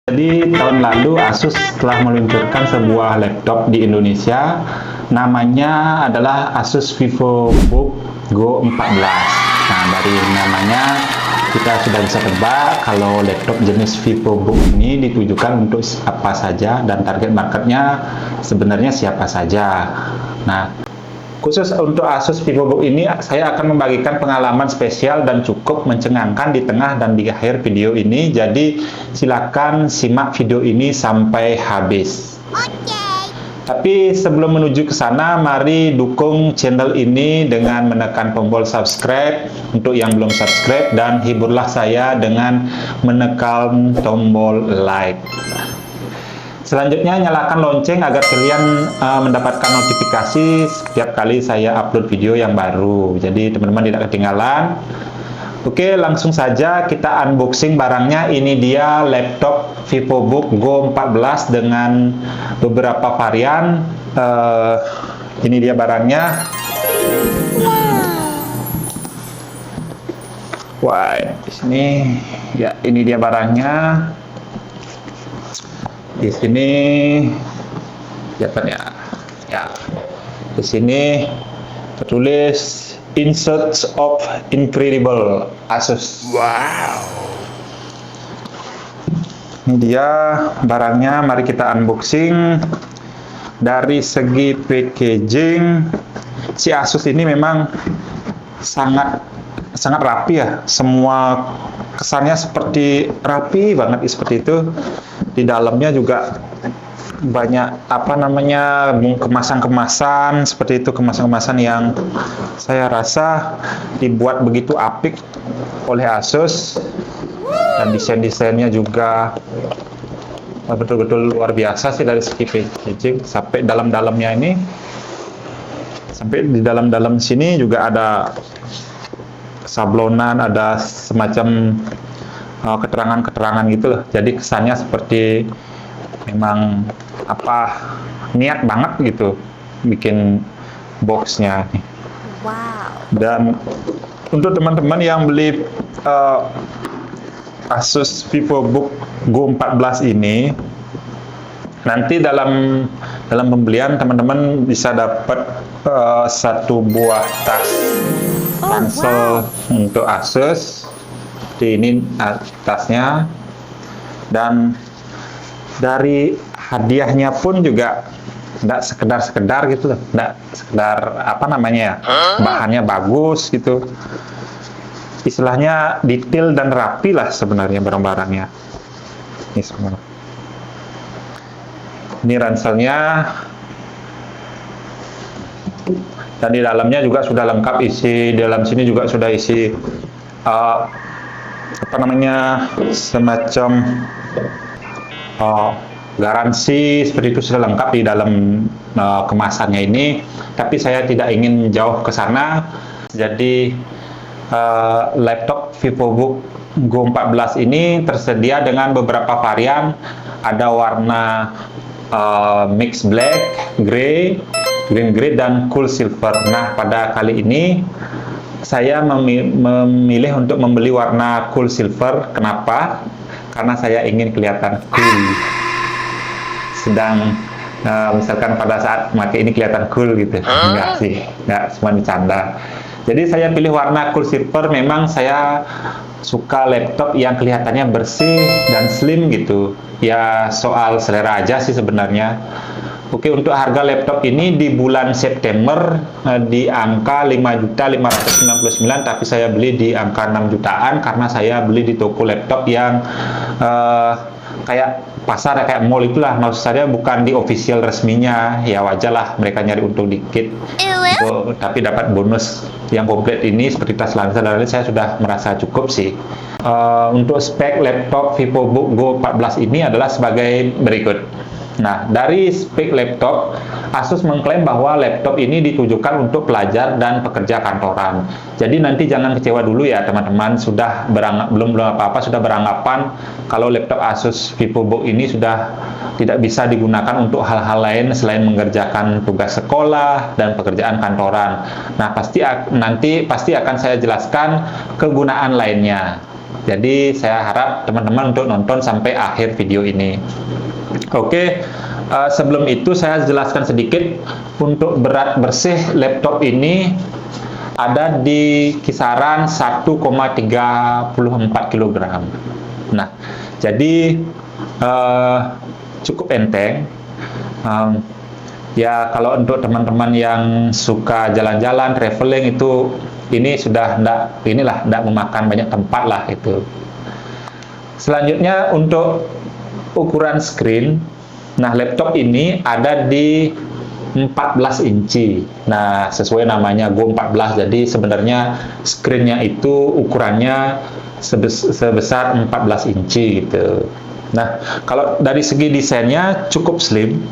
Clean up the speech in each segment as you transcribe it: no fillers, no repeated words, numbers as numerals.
Jadi tahun lalu Asus telah meluncurkan sebuah laptop di Indonesia, namanya adalah Asus VivoBook Go 14. Nah, dari namanya kita sudah bisa tebak kalau laptop jenis VivoBook ini ditujukan untuk apa saja dan target marketnya sebenarnya siapa saja. Nah, khusus untuk Asus VivoBook ini, saya akan membagikan pengalaman spesial dan cukup mencengangkan di tengah dan di akhir video ini. Jadi, silakan simak video ini sampai habis. Tapi sebelum menuju ke sana, mari dukung channel ini dengan menekan tombol subscribe untuk yang belum subscribe, dan hiburlah saya dengan menekan tombol like. Selanjutnya, nyalakan lonceng agar kalian mendapatkan notifikasi setiap kali saya upload video yang baru. Jadi teman-teman tidak ketinggalan. Oke, langsung saja kita unboxing barangnya. Ini dia laptop VivoBook Go 14 dengan beberapa varian. Ini dia barangnya. Wah, di sini ya, ini dia barangnya. Di sini ya, di sini tertulis In Search of Incredible Asus. Wow. Ini dia barangnya, mari kita unboxing. Dari segi packaging, si Asus ini memang sangat rapi ya. Semua kesannya seperti rapi banget seperti itu. Di dalamnya juga banyak kemasan-kemasan seperti itu, kemasan-kemasan yang saya rasa dibuat begitu apik oleh Asus, dan desain-desainnya juga betul-betul luar biasa sih. Dari segi packaging sampai dalam-dalamnya ini, sampai di dalam-dalam sini juga ada sablonan, ada semacam keterangan-keterangan gitu loh. Jadi kesannya seperti memang niat banget gitu bikin boxnya. Wow. Dan untuk teman-teman yang beli Asus VivoBook Go 14 ini, nanti dalam pembelian teman-teman bisa dapat satu buah tas ransel untuk Asus. Seperti ini tasnya, dan dari hadiahnya pun juga tidak sekedar gitu loh, tidak sekedar bahannya bagus gitu, istilahnya detail dan rapi lah sebenarnya barang-barangnya. Ini semua, ini ranselnya, dan di dalamnya juga sudah lengkap isi. Dalam sini juga sudah isi semacam garansi seperti itu, sudah lengkap di dalam kemasannya ini. Tapi saya tidak ingin jauh ke sana. Jadi laptop VivoBook Go 14 ini tersedia dengan beberapa varian. Ada warna mix black, grey, green grey, dan cool silver. Nah, pada kali ini saya memilih untuk membeli warna cool silver. Kenapa? Karena saya ingin kelihatan cool. Sedang misalkan pada saat pakai ini kelihatan cool gitu. Enggak sih, enggak, cuma bercanda. Jadi saya pilih warna cool silver. Memang saya suka laptop yang kelihatannya bersih dan slim gitu. Ya, soal selera aja sih sebenarnya. Oke, untuk harga laptop ini di bulan September di angka 5.599.000, tapi saya beli di angka 6 jutaan karena saya beli di toko laptop yang kayak pasar, kayak mall itulah. Maksud saya bukan di official resminya. Ya wajar lah mereka nyari untung dikit. Tapi dapat bonus yang komplit ini seperti tas ransel dan lain-lain, saya sudah merasa cukup sih. Untuk spek laptop VivoBook Go 14 ini adalah sebagai berikut. Nah, dari spek laptop, Asus mengklaim bahwa laptop ini ditujukan untuk pelajar dan pekerja kantoran. Jadi nanti jangan kecewa dulu ya teman-teman, belum apa-apa sudah beranggapan kalau laptop Asus VivoBook ini sudah tidak bisa digunakan untuk hal-hal lain selain mengerjakan tugas sekolah dan pekerjaan kantoran. Nah, nanti pasti akan saya jelaskan kegunaan lainnya. Jadi saya harap teman-teman untuk nonton sampai akhir video ini. Oke, sebelum itu saya jelaskan sedikit untuk berat bersih laptop ini ada di kisaran 1,34 kg. Nah, jadi cukup enteng. Ya, kalau untuk teman-teman yang suka jalan-jalan, traveling itu ini sudah enggak memakan banyak tempat lah itu. Selanjutnya untuk ukuran screen, nah laptop ini ada di 14 inci. Nah, sesuai namanya Go 14, jadi sebenarnya screen-nya itu ukurannya sebesar 14 inci gitu. Nah, kalau dari segi desainnya cukup slim.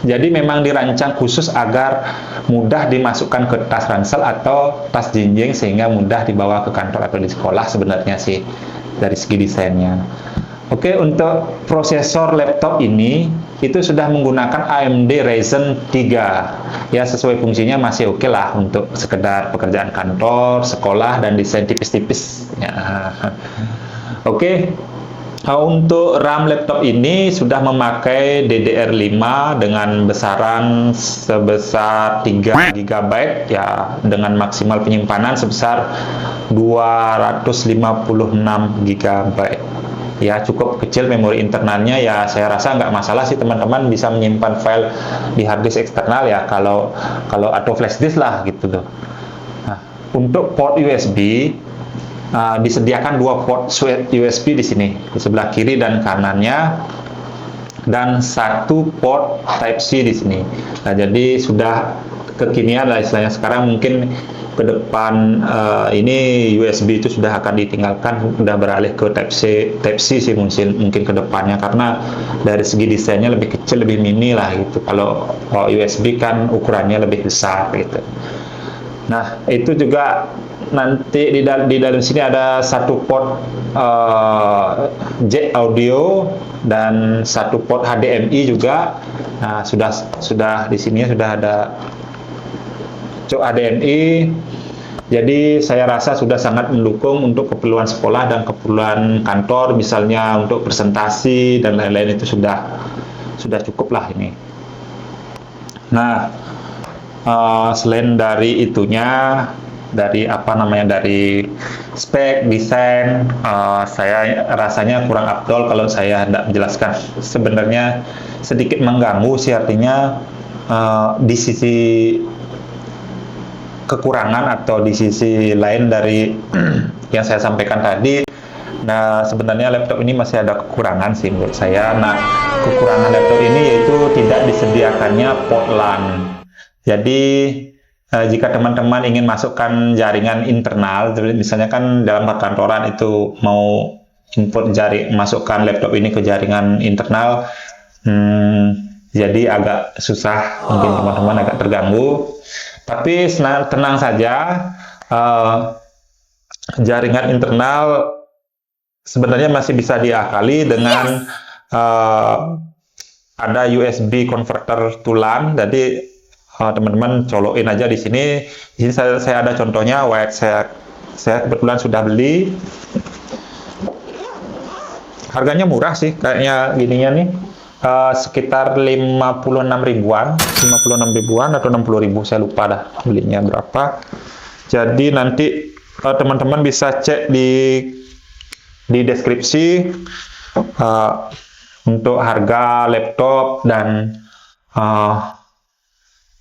Jadi memang dirancang khusus agar mudah dimasukkan ke tas ransel atau tas jinjing sehingga mudah dibawa ke kantor atau di sekolah sebenarnya sih dari segi desainnya. Oke, untuk prosesor laptop ini itu sudah menggunakan AMD Ryzen 3. Ya, sesuai fungsinya masih oke lah untuk sekedar pekerjaan kantor, sekolah, dan desain tipis-tipis. Ya. Oke. Untuk RAM laptop ini sudah memakai DDR5 dengan besaran sebesar 3 GB ya, dengan maksimal penyimpanan sebesar 256 GB. Ya, cukup kecil memori internalnya ya, saya rasa nggak masalah sih teman-teman bisa menyimpan file di harddisk eksternal ya, kalau atau flash disk lah gitu tuh. Nah, untuk port USB disediakan 2 port USB di sini, di sebelah kiri dan kanannya, dan 1 port Type C di sini. Nah, jadi sudah kekinian lah istilahnya. Sekarang mungkin ke depan ini USB itu sudah akan ditinggalkan, sudah beralih ke Type C sih mungkin ke depannya, karena dari segi desainnya lebih kecil, lebih mini lah gitu. Kalau USB kan ukurannya lebih besar gitu. Nah, itu juga nanti di dalam sini ada 1 port jack audio dan 1 port HDMI juga. Nah, sudah di sini sudah ada cok HDMI. Jadi saya rasa sudah sangat mendukung untuk keperluan sekolah dan keperluan kantor, misalnya untuk presentasi dan lain-lain, itu sudah cukup lah ini. Nah, selain dari itunya, dari spek desain, saya rasanya kurang afdol kalau saya tidak menjelaskan. Sebenarnya sedikit mengganggu sih, artinya di sisi kekurangan atau di sisi lain dari yang saya sampaikan tadi. Nah, sebenarnya laptop ini masih ada kekurangan sih menurut saya. Nah, kekurangan laptop ini yaitu tidak disediakannya port LAN. Jadi jika teman-teman ingin masukkan jaringan internal, misalnya kan dalam perkantoran itu mau masukkan laptop ini ke jaringan internal, jadi agak susah, mungkin teman-teman agak terganggu. Tapi tenang saja, jaringan internal sebenarnya masih bisa diakali dengan ada USB converter to LAN. Jadi teman-teman colokin aja di sini. Di sini saya ada contohnya, saya kebetulan sudah beli. Harganya murah sih, kayaknya gininya nih, sekitar 56 ribuan atau 60 ribu, saya lupa dah belinya berapa. Jadi nanti teman-teman bisa cek di deskripsi untuk harga laptop, dan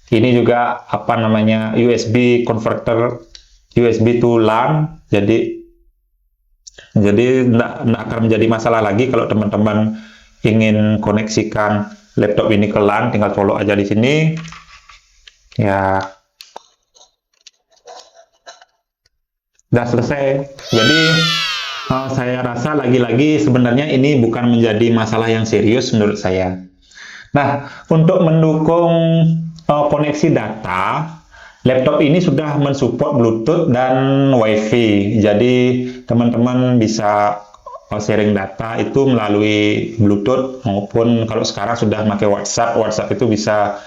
ini juga USB converter USB to LAN. Jadi tidak akan menjadi masalah lagi kalau teman-teman ingin koneksikan laptop ini ke LAN, tinggal colok aja di sini. Ya, sudah selesai. Jadi saya rasa lagi-lagi sebenarnya ini bukan menjadi masalah yang serius menurut saya. Nah, untuk mendukung koneksi data, laptop ini sudah mensupport Bluetooth dan WiFi. Jadi teman-teman bisa sharing data itu melalui Bluetooth, maupun kalau sekarang sudah pakai WhatsApp itu bisa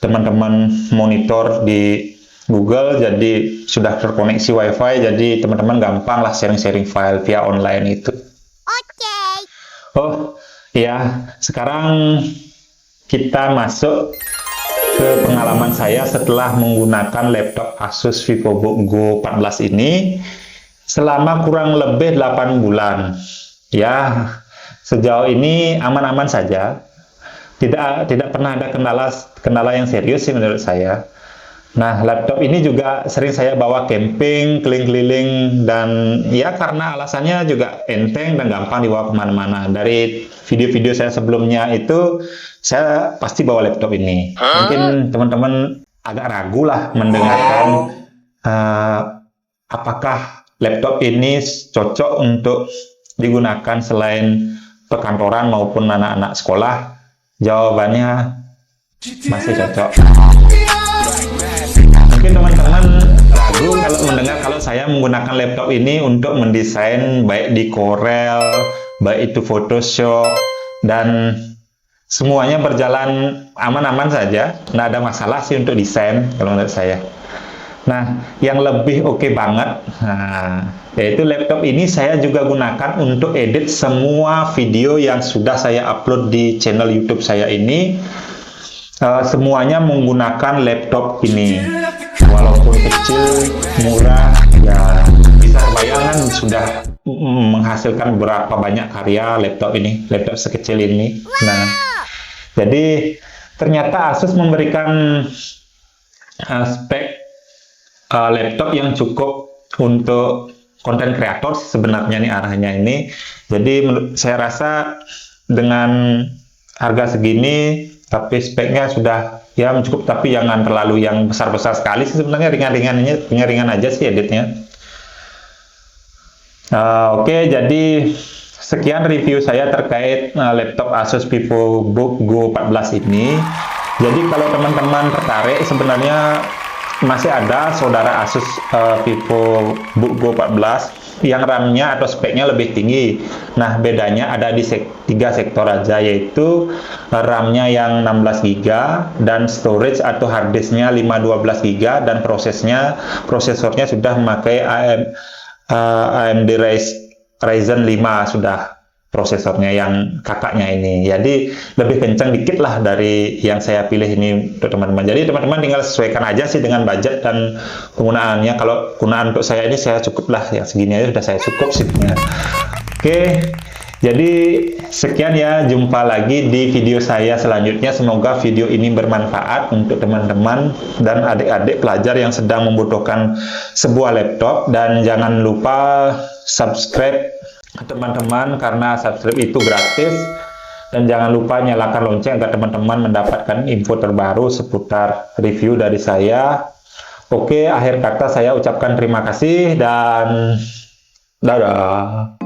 teman-teman monitor di Google, jadi sudah terkoneksi WiFi, jadi teman-teman gampang lah sharing-sharing file via online itu. Oke. Oh iya, sekarang kita masuk ke pengalaman saya setelah menggunakan laptop Asus VivoBook Go 14 ini selama kurang lebih 8 bulan. Ya, sejauh ini aman-aman saja. Tidak pernah ada kendala yang serius sih menurut saya. Nah, laptop ini juga sering saya bawa camping, keliling-keliling, dan ya karena alasannya juga enteng dan gampang dibawa kemana-mana. Dari video-video saya sebelumnya itu, saya pasti bawa laptop ini. Mungkin teman-teman agak ragu lah mendengarkan apakah laptop ini cocok untuk digunakan selain perkantoran maupun anak-anak sekolah. Jawabannya masih cocok. Mungkin teman-teman ragu kalau mendengar kalau saya menggunakan laptop ini untuk mendesain baik di Corel, baik itu Photoshop, dan semuanya berjalan aman-aman saja. Nggak ada masalah sih untuk desain kalau menurut saya. Nah, yang lebih oke banget, yaitu laptop ini saya juga gunakan untuk edit semua video yang sudah saya upload di channel YouTube saya ini. Semuanya menggunakan laptop ini. Walaupun kecil, murah, ya bisa kebayangkan sudah menghasilkan berapa banyak karya laptop ini, laptop sekecil ini. Nah, jadi ternyata Asus memberikan spek laptop yang cukup untuk konten kreator sebenarnya nih arahnya ini. Jadi saya rasa dengan harga segini tapi speknya sudah ya cukup, tapi jangan terlalu yang besar-besar sekali sih, sebenarnya ringan-ringan aja sih editnya. Oke, jadi sekian review saya terkait laptop Asus VivoBook Go 14 ini. Jadi kalau teman-teman tertarik, sebenarnya masih ada saudara Asus VivoBook Go 14 yang RAM-nya atau speknya lebih tinggi. Nah, bedanya ada di tiga sektor aja, yaitu RAM-nya yang 16 GB dan storage atau hard disk-nya 512 GB dan prosesornya sudah memakai AMD Ryzen 5 sudah prosesornya yang kakaknya ini. Jadi lebih kencang dikit lah dari yang saya pilih ini untuk teman-teman. Jadi teman-teman tinggal sesuaikan aja sih dengan budget dan penggunaannya. Kalau penggunaan untuk saya ini saya cukup lah, yang segini aja sudah saya cukup sih. Oke, jadi sekian ya, jumpa lagi di video saya selanjutnya. Semoga video ini bermanfaat untuk teman-teman dan adik-adik pelajar yang sedang membutuhkan sebuah laptop. Dan jangan lupa subscribe teman-teman, karena subscribe itu gratis, dan jangan lupa nyalakan lonceng agar teman-teman mendapatkan info terbaru seputar review dari saya. Oke, akhir kata saya ucapkan terima kasih dan dadah.